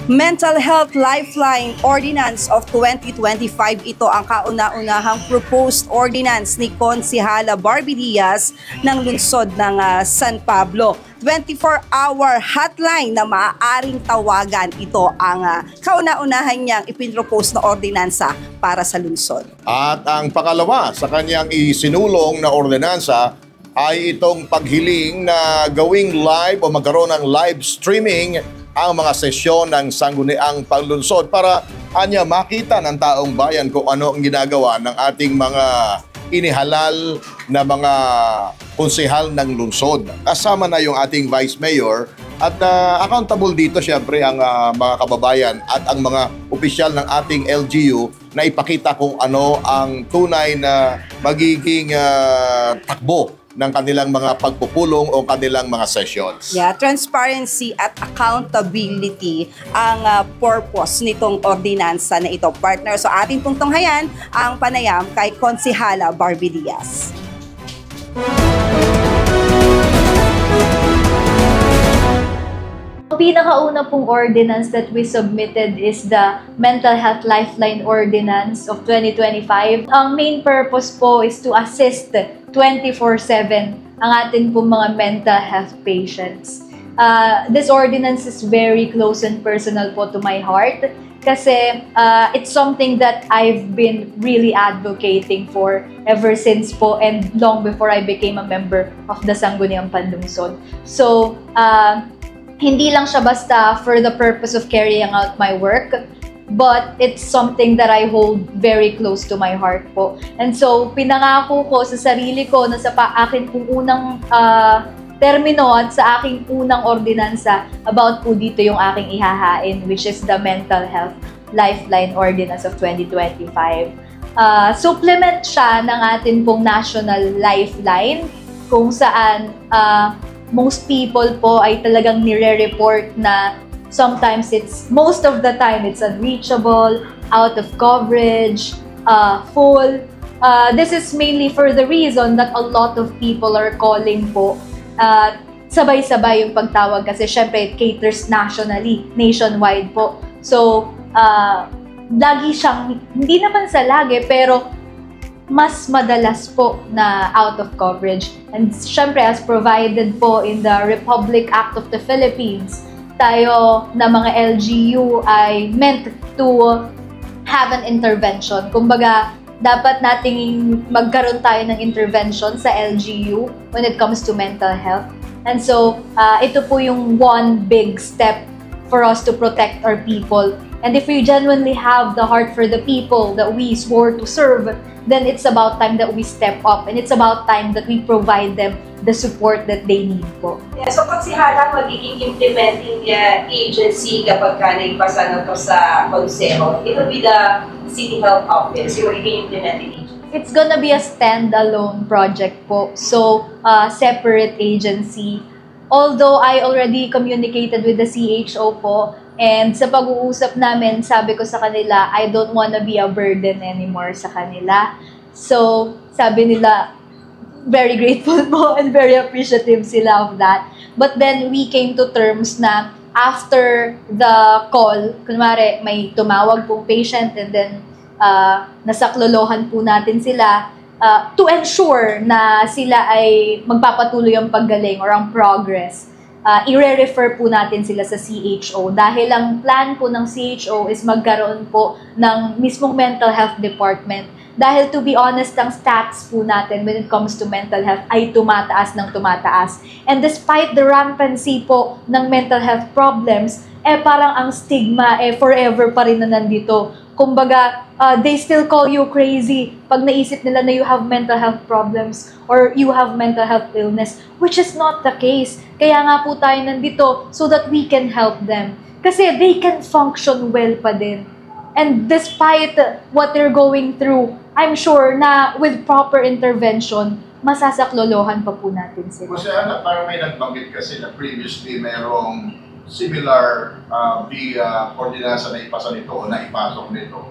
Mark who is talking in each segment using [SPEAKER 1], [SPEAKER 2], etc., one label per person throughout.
[SPEAKER 1] Mental Health Lifeline Ordinance of 2025. Ito ang kauna-unahang proposed ordinance ni Konsehala Barbie Diaz ng lungsod ng San Pablo. 24-hour hotline na maaaring tawagan. Ito ang kauna-unahan niyang ipinropose na ordinansa para sa lungsod. At ang pangalawa sa kanyang isinulong na ordinansa ay itong paghiling na gawing live o magkaroon ng live streaming ang mga sesyon ng Sangguniang Panlunsod para makita ng taong bayan kung ano ang ginagawa ng ating mga inihalal na mga konsehal ng lungsod. Kasama na yung ating Vice Mayor at accountable dito siyempre ang mga kababayan at ang mga opisyal ng ating LGU na ipakita kung ano ang tunay na magiging takbo ng kanilang mga pagpupulong o kanilang mga sessions. Yeah, transparency at accountability ang purpose nitong ordinansa na ito, partner. So ating pong tunghayan ang panayam kay Konsehala Barbie Diaz.
[SPEAKER 2] Ang pinakauna pong ordinance that we submitted is the Mental Health Lifeline Ordinance of 2025. Ang main purpose po is to assist 24/7 ang atin pong mga mental health patients. This ordinance is very close and personal po to my heart kasi it's something that I've been really advocating for ever since po and long before I became a member of the Sangguniang Panlunsod. So, hindi lang siya basta for the purpose of carrying out my work, but it's something that I hold very close to my heart po. And so, pinangako ko sa sarili ko na sa akin pong unang termino at sa aking unang ordinansa about po dito yung aking ihahain, which is the Mental Health Lifeline Ordinance of 2025. Supplement siya ng atin pong National Lifeline kung saan most people po ay talagang nire-report na sometimes most of the time it's unreachable, out of coverage, full. This is mainly for the reason that a lot of people are calling po. Sabay-sabay yung pagtawag kasi syempre it caters nationwide po. So, lagi siyang, hindi naman sa lagi, pero mas madalas po na out of coverage. And syempre, as provided po in the Republic Act of the Philippines, tayo na mga LGU ay meant to have an intervention. Kumbaga, dapat nating magkaroon tayo ng intervention sa LGU when it comes to mental health. And so, ito po yung one big step for us to protect our people. And if we genuinely have the heart for the people that we swore to serve, then it's about time that we step up and it's about time that we provide them the support that they need po.
[SPEAKER 3] Yeah, so Konsehala, magiging implementing agency kapag naipasa na to sa konseho, it will be the City Health Office, yung magiging implementing agency.
[SPEAKER 2] It's gonna be a standalone project po, so separate agency. Although I already communicated with the CHO po, and sa pag-uusap namin, sabi ko sa kanila, I don't wanna be a burden anymore sa kanila. So, sabi nila, very grateful po and very appreciative sila of that. But then, we came to terms na after the call, kunwari, may tumawag pong patient and then nasaklolohan po natin sila to ensure na sila ay magpapatuloy ang paggaling or ang progress. I-refer po natin sila sa CHO dahil ang plan po ng CHO is magkaroon po ng mismong mental health department. Dahil to be honest, ang stats po natin when it comes to mental health ay tumataas ng tumataas. And despite the rampancy po ng mental health problems, parang ang stigma forever pa rin na nandito. Kumbaga, they still call you crazy pag naisip nila na you have mental health problems or you have mental health illness, which is not the case. Kaya nga po tayo nandito so that we can help them. Kasi they can function well pa din. And despite what they're going through, I'm sure na with proper intervention, masasaklolohan pa po natin sila.
[SPEAKER 4] Kasi parang may nagbanggit kasi na previously mayroong similar ordinansa na ipasa nito o na ipasok nito.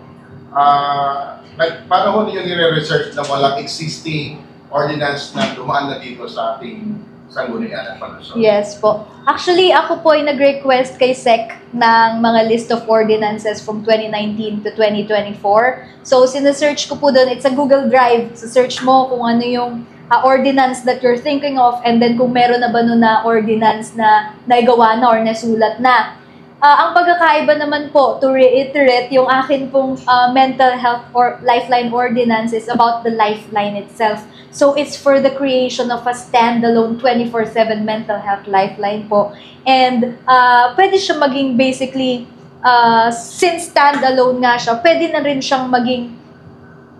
[SPEAKER 4] Paano ho niyo nire-research na walang existing ordinance na dumaan na dito sa ating sanggunian at palusot.
[SPEAKER 2] Yes po. Actually, ako po ay nag-request kay SEC ng mga list of ordinances from 2019 to 2024. So, sinesearch ko po doon. It's a Google Drive. So, search mo kung ano yung ordinance that you're thinking of, and then kung meron na ba nun na ordinance na naigawa na or nasulat na. Ang pagkakaiba naman po, to reiterate, yung akin pong mental health or lifeline ordinance is about the lifeline itself. So it's for the creation of a standalone 24/7 mental health lifeline po. And pwede siya maging basically, since standalone nga siya, pwede na rin siyang maging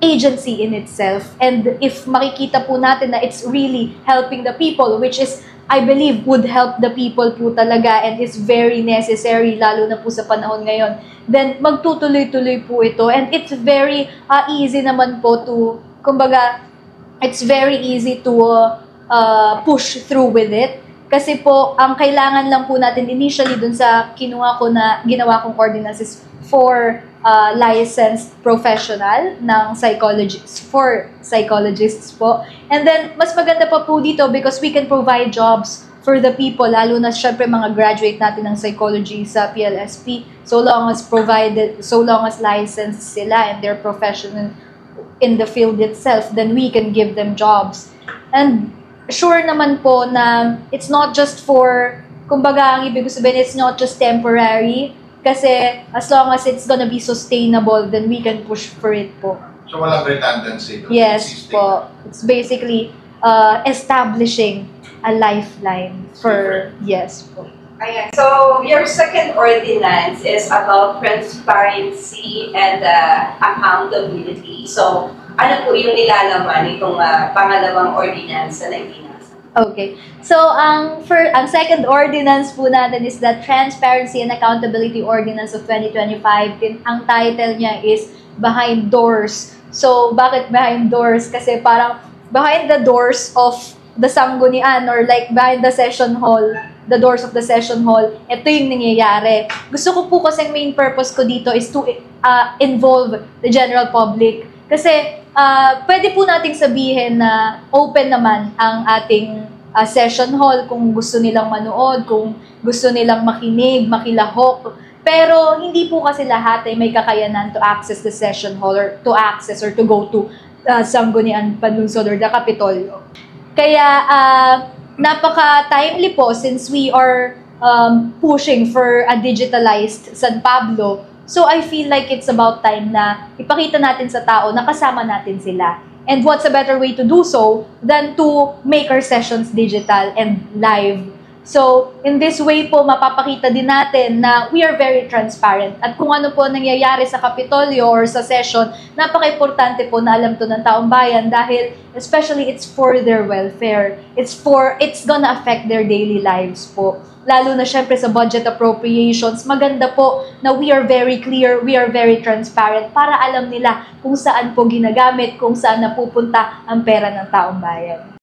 [SPEAKER 2] agency in itself. And if makikita po natin na it's really helping the people, which is, I believe, would help the people po talaga and is very necessary, lalo na po sa panahon ngayon, then magtutuloy-tuloy po ito. And it's very easy naman po to, kumbaga, it's very easy to push through with it. Kasi po, ang kailangan lang po natin initially dun sa ginawa kong ordinances for licensed professional ng for psychologists po. And then, mas maganda pa po dito because we can provide jobs for the people, lalo na syempre mga graduate natin ng psychology sa PLSP, so long as licensed sila and they're professional in the field itself, then we can give them jobs. And sure naman po na it's not just for, kumbaga, ang ibig sabihin, it's not just temporary. Kasi as long as it's gonna be sustainable, then we can push for it po.
[SPEAKER 4] So walang redundancy?
[SPEAKER 2] Yes po. It's basically establishing a lifeline for, yes po.
[SPEAKER 3] Ayan. So, your second ordinance is about transparency and accountability. So, ano po yung nilalaman itong pangalawang ordinance na itinasa?
[SPEAKER 2] Okay. So, ang second ordinance po natin is the Transparency and Accountability Ordinance of 2025. Ang title niya is Behind Doors. So, bakit behind doors? Kasi parang behind the doors of the sanggunian or like behind the session hall, the doors of the session hall, ito yung nangyayari. Gusto ko po kasi main purpose ko dito is to involve the general public. Kasi pwede po nating sabihin na open naman ang ating session hall kung gusto nilang manood, kung gusto nilang makinig, makilahok. Pero hindi po kasi lahat ay may kakayanan to access the session hall or to go to Sanggunian Panlungsod or the Kapitolyo. Kaya napaka-timely po since we are pushing for a digitalized San Pablo. So I feel like it's about time na ipakita natin sa tao na kasama natin sila. And what's a better way to do so than to make our sessions digital and live. So, in this way po, mapapakita din natin na we are very transparent. At kung ano po nangyayari sa Kapitolyo or sa session, napaka-importante po na alam to ng taong bayan dahil especially it's for their welfare. It's gonna affect their daily lives po. Lalo na syempre sa budget appropriations, maganda po na we are very clear, we are very transparent para alam nila kung saan po ginagamit, kung saan napupunta ang pera ng taong bayan.